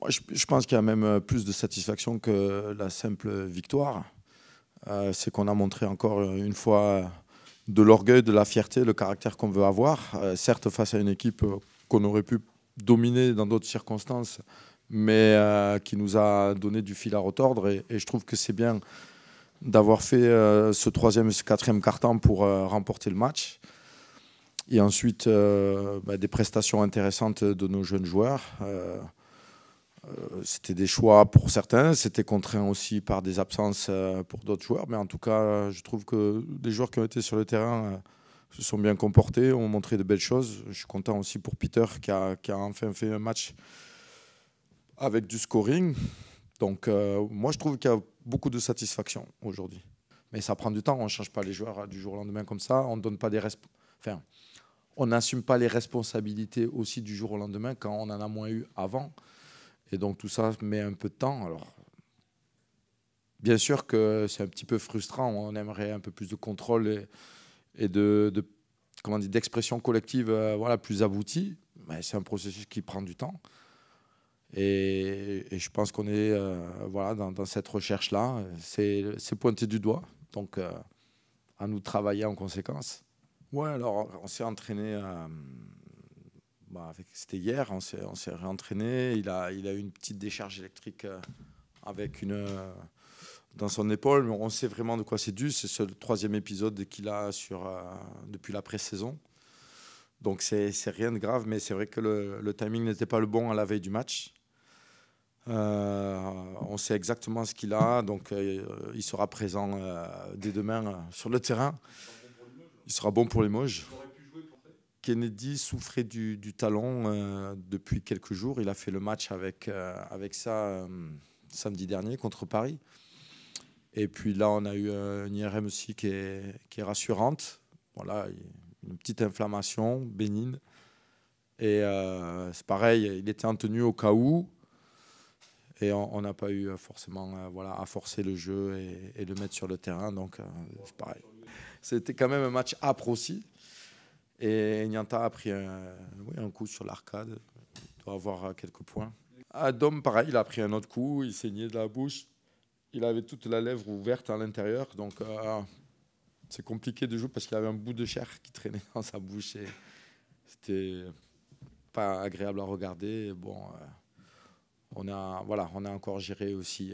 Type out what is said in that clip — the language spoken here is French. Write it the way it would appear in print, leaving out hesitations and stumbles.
Moi, je pense qu'il y a même plus de satisfaction que la simple victoire. C'est qu'on a montré encore une fois de l'orgueil, de la fierté, le caractère qu'on veut avoir. Certes, face à une équipe qu'on aurait pu dominer dans d'autres circonstances, mais qui nous a donné du fil à retordre. Et je trouve que c'est bien d'avoir fait ce troisième et ce quatrième quart-temps pour remporter le match. Et ensuite, des prestations intéressantes de nos jeunes joueurs. C'était des choix pour certains, c'était contraint aussi par des absences pour d'autres joueurs. Mais en tout cas, je trouve que les joueurs qui ont été sur le terrain se sont bien comportés, ont montré de belles choses. Je suis content aussi pour Peter qui a enfin fait un match avec du scoring. Donc moi, je trouve qu'il y a beaucoup de satisfaction aujourd'hui. Mais ça prend du temps, on ne change pas les joueurs du jour au lendemain comme ça. On donne pas des enfin, on n'assume pas les responsabilités aussi du jour au lendemain quand on en a moins eu avant. Et donc tout ça met un peu de temps. Alors, bien sûr que c'est un petit peu frustrant. On aimerait un peu plus de contrôle et comment dire, d'expression collective voilà, plus aboutie. Mais c'est un processus qui prend du temps. Et je pense qu'on est voilà, dans cette recherche-là. C'est pointé du doigt. Donc, à nous de travailler en conséquence. Ouais, alors on s'est entraîné. C'était hier, on s'est réentraîné. Il a eu une petite décharge électrique avec dans son épaule. Mais on sait vraiment de quoi c'est dû. C'est le troisième épisode qu'il a depuis la pré-saison. Donc c'est rien de grave, mais c'est vrai que le timing n'était pas le bon à la veille du match. On sait exactement ce qu'il a, donc il sera présent dès demain sur le terrain. Il sera bon pour Limoges. Kennedy souffrait du talon depuis quelques jours. Il a fait le match avec ça samedi dernier contre Paris. Et puis là, on a eu une IRM aussi qui est rassurante. Voilà, une petite inflammation bénigne. Et c'est pareil, il était en tenue au cas où. Et on n'a pas eu forcément à forcer le jeu et le mettre sur le terrain. Donc c'est pareil. C'était quand même un match âpre aussi. Et Nianta a pris un coup sur l'arcade. Il doit avoir quelques points. Dom, pareil, il a pris un autre coup. Il saignait de la bouche. Il avait toute la lèvre ouverte à l'intérieur. Donc, c'est compliqué de jouer parce qu'il avait un bout de chair qui traînait dans sa bouche. Et c'était pas agréable à regarder. Et bon, on a encore géré aussi